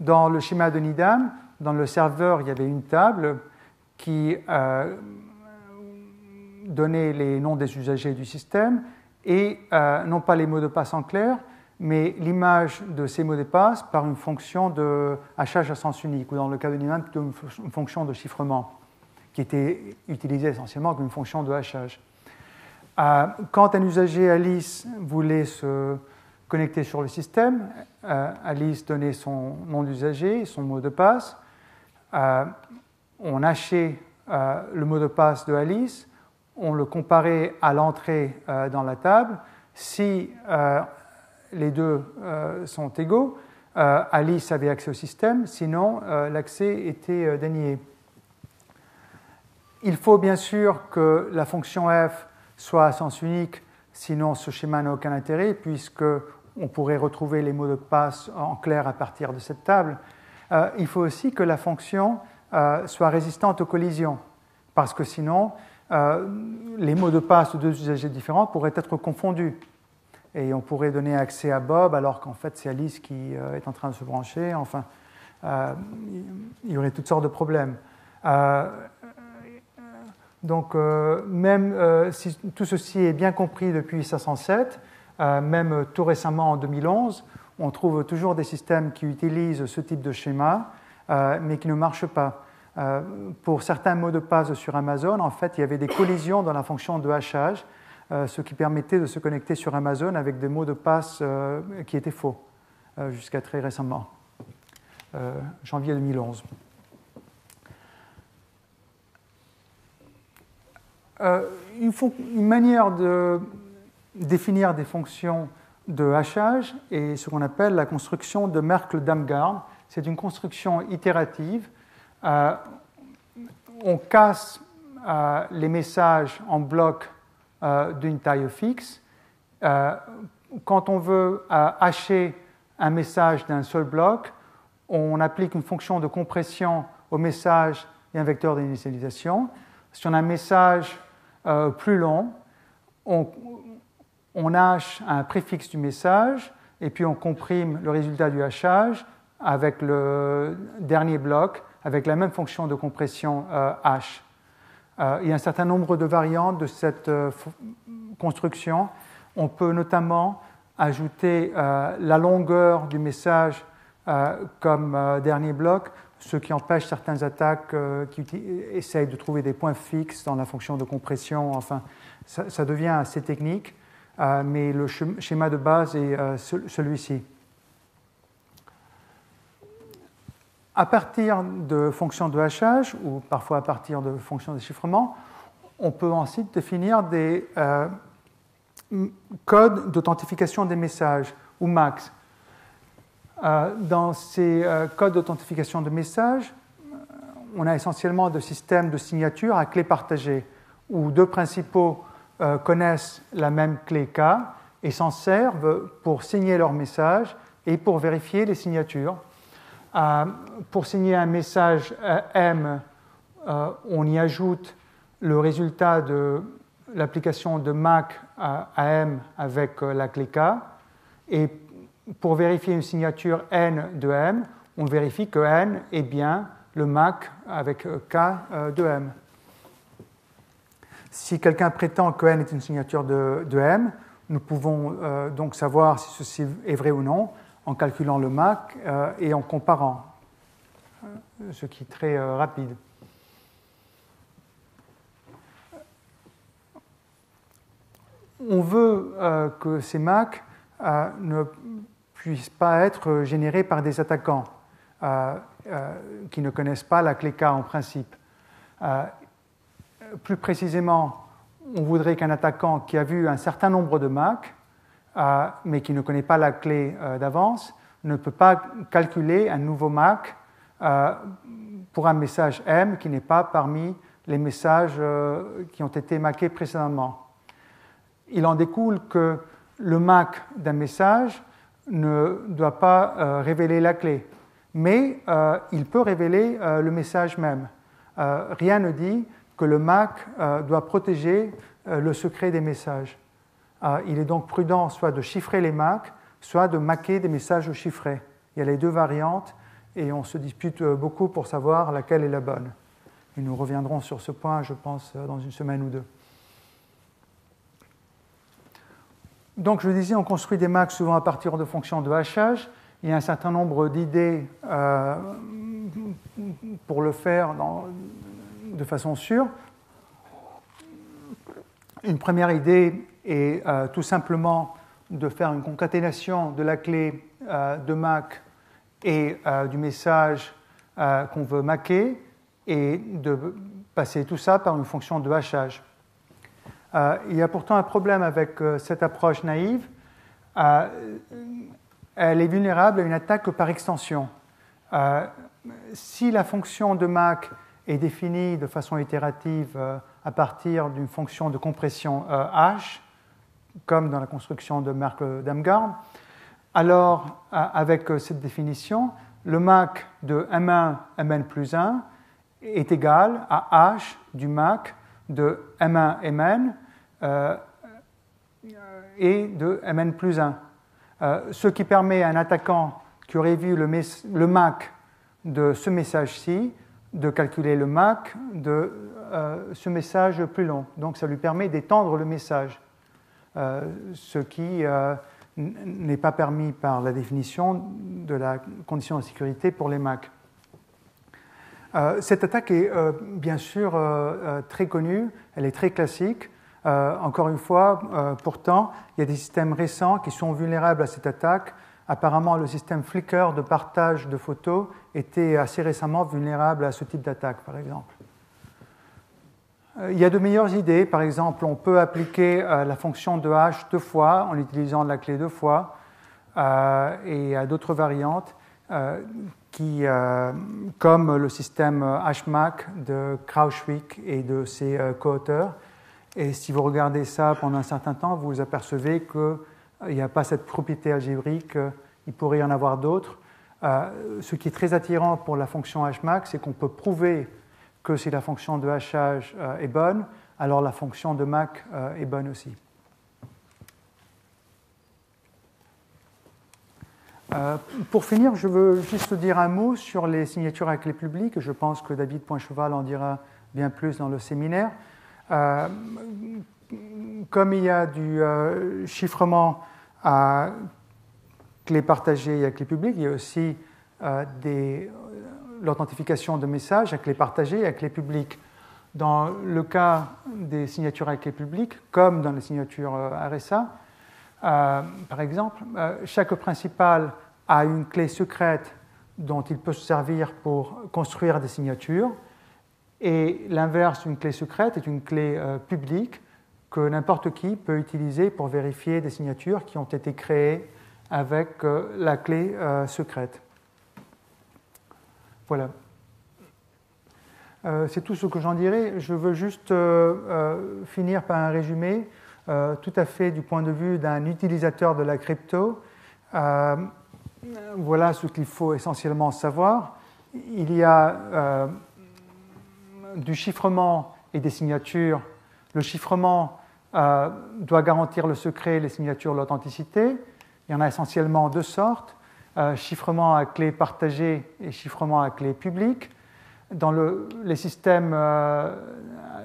Dans le schéma de Needham, dans le serveur, il y avait une table qui donnait les noms des usagers du système et non pas les mots de passe en clair, mais l'image de ces mots de passe par une fonction de hachage à sens unique, ou dans le cas de Needham, plutôt une fonction de chiffrement, qui était utilisée essentiellement comme une fonction de hachage. Quand un usager Alice voulait se connecter sur le système, Alice donnait son nom d'usager, son mot de passe, on hachait le mot de passe de Alice, on le comparait à l'entrée dans la table. Si les deux sont égaux, Alice avait accès au système, sinon l'accès était dénié. Il faut bien sûr que la fonction f soit à sens unique, sinon ce schéma n'a aucun intérêt, puisqu'on pourrait retrouver les mots de passe en clair à partir de cette table. Il faut aussi que la fonction soit résistante aux collisions, parce que sinon, les mots de passe de deux usagers différents pourraient être confondus. Et on pourrait donner accès à Bob alors qu'en fait c'est Alice qui est en train de se brancher. Enfin, il y aurait toutes sortes de problèmes. Donc, même si tout ceci est bien compris depuis 507, même tout récemment en 2011, on trouve toujours des systèmes qui utilisent ce type de schéma, mais qui ne marchent pas. Pour certains mots de passe sur Amazon, en fait, il y avait des collisions dans la fonction de hachage, ce qui permettait de se connecter sur Amazon avec des mots de passe qui étaient faux, jusqu'à très récemment, janvier 2011. Une manière de définir des fonctions de hachage est ce qu'on appelle la construction de Merkle-Damgard. C'est une construction itérative. On casse les messages en blocs d'une taille fixe. Quand on veut hacher un message d'un seul bloc, on applique une fonction de compression au message et un vecteur d'initialisation. Si on a un message plus long, on hache un préfixe du message et puis on comprime le résultat du hachage avec le dernier bloc, avec la même fonction de compression hash. Il y a un certain nombre de variantes de cette construction. On peut notamment ajouter la longueur du message comme dernier bloc, ce qui empêche certaines attaques qui essayent de trouver des points fixes dans la fonction de compression. Enfin, ça devient assez technique, mais le schéma de base est celui-ci. À partir de fonctions de hachage, ou parfois à partir de fonctions de chiffrement, on peut ensuite définir des codes d'authentification des messages, ou MACs. Dans ces codes d'authentification de messages, on a essentiellement des systèmes de signature à clé partagée, où deux principaux connaissent la même clé K et s'en servent pour signer leur message et pour vérifier les signatures. Pour signer un message M, on y ajoute le résultat de l'application de MAC à M avec la clé K. Et pour vérifier une signature N de M, on vérifie que N est bien le MAC avec K de M. Si quelqu'un prétend que N est une signature de M, nous pouvons donc savoir si ceci est vrai ou non en calculant le MAC et en comparant, ce qui est très rapide. On veut que ces MAC ne puissent pas être générés par des attaquants qui ne connaissent pas la clé K en principe. Plus précisément, on voudrait qu'un attaquant qui a vu un certain nombre de MAC mais qui ne connaît pas la clé d'avance, ne peut pas calculer un nouveau MAC pour un message M qui n'est pas parmi les messages qui ont été maqués précédemment. Il en découle que le MAC d'un message ne doit pas révéler la clé, mais il peut révéler le message même. Rien ne dit que le MAC doit protéger le secret des messages. Il est donc prudent soit de chiffrer les MAC, soit de maquer des messages chiffrés. Il y a les deux variantes et on se dispute beaucoup pour savoir laquelle est la bonne. Et nous reviendrons sur ce point, je pense, dans une semaine ou deux. Donc, je disais, on construit des Macs souvent à partir de fonctions de hachage. Il y a un certain nombre d'idées pour le faire de façon sûre. Une première idée est tout simplement de faire une concaténation de la clé de Mac et du message qu'on veut maquer et de passer tout ça par une fonction de hachage. Il y a pourtant un problème avec cette approche naïve. Elle est vulnérable à une attaque par extension. Si la fonction de Mac est définie de façon itérative à partir d'une fonction de compression H, comme dans la construction de Mark Damgard, alors avec cette définition, le Mac de M1 Mn plus 1 est égal à H du Mac de M1 Mn et de Mn plus 1. Ce qui permet à un attaquant qui aurait vu le Mac de ce message-ci de calculer le Mac de ce message plus long. Donc ça lui permet d'étendre le message, ce qui n'est pas permis par la définition de la condition de sécurité pour les Mac. Cette attaque est bien sûr très connue, elle est très classique. Encore une fois, pourtant, il y a des systèmes récents qui sont vulnérables à cette attaque. Apparemment, le système Flickr de partage de photos était assez récemment vulnérable à ce type d'attaque, par exemple. Il y a de meilleures idées. Par exemple, on peut appliquer la fonction de hash 2 fois en utilisant la clé 2 fois. Et il y a d'autres variantes comme le système HMAC de Krauswijk et de ses co-auteurs. Et si vous regardez ça pendant un certain temps, vous vous apercevez qu'il n'y a pas cette propriété algébrique, il pourrait y en avoir d'autres. Ce qui est très attirant pour la fonction HMAC, c'est qu'on peut prouver que si la fonction de hachage est bonne, alors la fonction de Mac est bonne aussi. Pour finir, je veux juste dire un mot sur les signatures à clé publique. Je pense que David Poincheval en dira bien plus dans le séminaire. Comme il y a du chiffrement à clé partagée et à clé publique, il y a aussi l'authentification de messages à clé partagée et à clé publique. Dans le cas des signatures à clé publique, comme dans les signatures RSA, par exemple, chaque principal a une clé secrète dont il peut se servir pour construire des signatures. Et l'inverse d'une clé secrète est une clé publique que n'importe qui peut utiliser pour vérifier des signatures qui ont été créées avec la clé secrète. Voilà. C'est tout ce que j'en dirais. Je veux juste finir par un résumé tout à fait du point de vue d'un utilisateur de la crypto. Voilà ce qu'il faut essentiellement savoir. Il y a du chiffrement et des signatures. Le chiffrement doit garantir le secret, les signatures, l'authenticité. Il y en a essentiellement deux sortes, chiffrement à clé partagée et chiffrement à clé publique. Dans les systèmes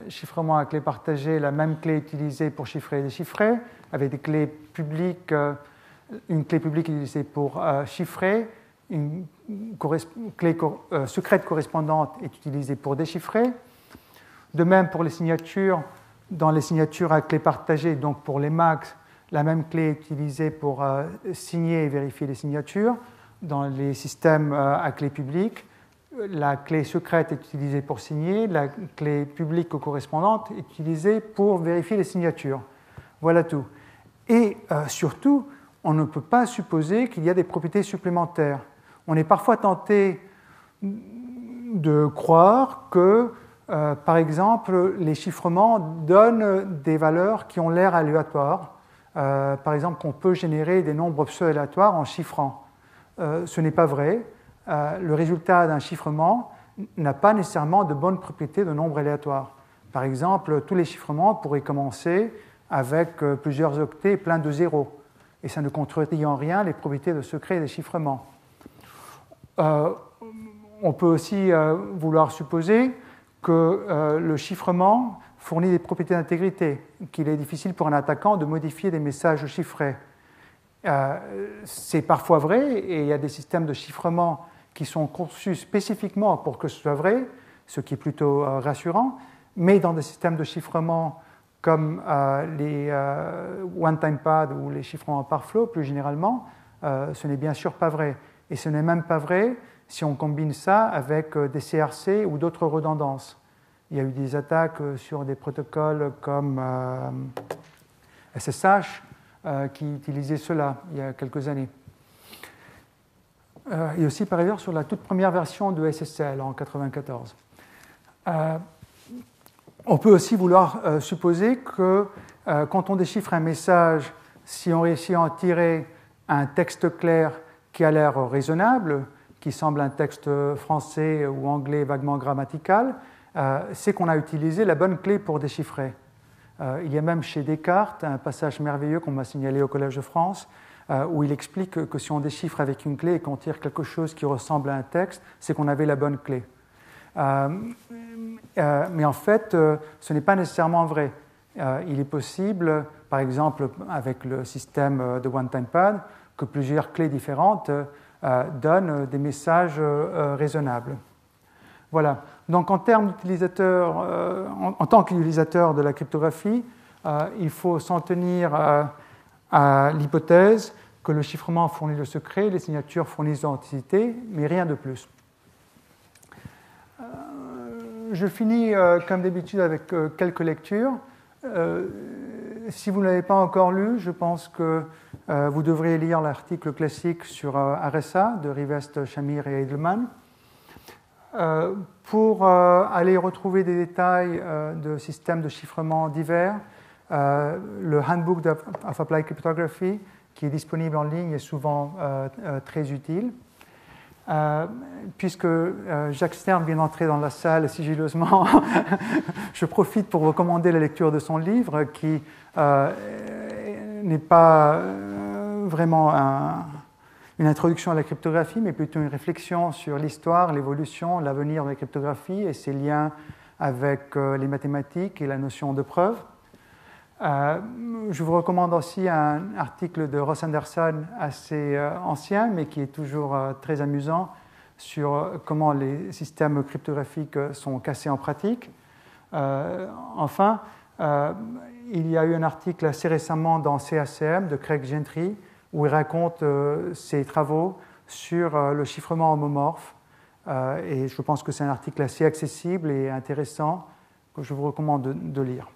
chiffrement à clé partagée, la même clé est utilisée pour chiffrer et déchiffrer, avec des clés publiques, une clé publique utilisée pour chiffrer, une clé secrète correspondante est utilisée pour déchiffrer. De même pour les signatures, dans les signatures à clé partagée, donc pour les Macs, la même clé est utilisée pour signer et vérifier les signatures. Dans les systèmes à clé publique, la clé secrète est utilisée pour signer, la clé publique correspondante est utilisée pour vérifier les signatures. Voilà tout. Et surtout, on ne peut pas supposer qu'il y a des propriétés supplémentaires. On est parfois tenté de croire que, par exemple, les chiffrements donnent des valeurs qui ont l'air aléatoires. Par exemple, qu'on peut générer des nombres pseudo-aléatoires en chiffrant. Ce n'est pas vrai. Le résultat d'un chiffrement n'a pas nécessairement de bonnes propriétés de nombres aléatoires. Par exemple, tous les chiffrements pourraient commencer avec plusieurs octets pleins de zéros. et ça ne contredit en rien les propriétés de secret et de chiffrement. On peut aussi vouloir supposer que le chiffrement fournit des propriétés d'intégrité, qu'il est difficile pour un attaquant de modifier des messages chiffrés. C'est parfois vrai, et il y a des systèmes de chiffrement qui sont conçus spécifiquement pour que ce soit vrai, ce qui est plutôt rassurant, mais dans des systèmes de chiffrement comme les one-time pad ou les chiffrements par flow, plus généralement, ce n'est bien sûr pas vrai. Et ce n'est même pas vrai si on combine ça avec des CRC ou d'autres redondances. Il y a eu des attaques sur des protocoles comme SSH qui utilisaient cela il y a quelques années. Et aussi par ailleurs sur la toute première version de SSL en 1994. On peut aussi vouloir supposer que quand on déchiffre un message, si on réussit à en tirer un texte clair qui a l'air raisonnable, qui semble un texte français ou anglais vaguement grammatical, c'est qu'on a utilisé la bonne clé pour déchiffrer. Il y a même chez Descartes un passage merveilleux qu'on m'a signalé au Collège de France, où il explique que si on déchiffre avec une clé et qu'on tire quelque chose qui ressemble à un texte, c'est qu'on avait la bonne clé. Mais en fait, ce n'est pas nécessairement vrai. Il est possible, par exemple, avec le système de one-time pad, que plusieurs clés différentes donnent des messages raisonnables. Voilà. Donc, en termes d'utilisateur, en tant qu'utilisateur de la cryptographie, il faut s'en tenir à l'hypothèse que le chiffrement fournit le secret, les signatures fournissent l'authenticité, mais rien de plus. Je finis, comme d'habitude, avec quelques lectures. Si vous ne l'avez pas encore lu, je pense que vous devriez lire l'article classique sur RSA de Rivest, Shamir et Edelman. Pour aller retrouver des détails de systèmes de chiffrement divers, le Handbook of Applied Cryptography, qui est disponible en ligne, est souvent très utile. Puisque Jacques Stern vient d'entrer dans la salle sigilleusement, je profite pour recommander la lecture de son livre qui n'est pas vraiment une introduction à la cryptographie, mais plutôt une réflexion sur l'histoire, l'évolution, l'avenir de la cryptographie et ses liens avec les mathématiques et la notion de preuve. Je vous recommande aussi un article de Ross Anderson assez ancien, mais qui est toujours très amusant, sur comment les systèmes cryptographiques sont cassés en pratique. Enfin, il y a eu un article assez récemment dans CACM de Craig Gentry, où il raconte ses travaux sur le chiffrement homomorphe. Et je pense que c'est un article assez accessible et intéressant que je vous recommande de lire.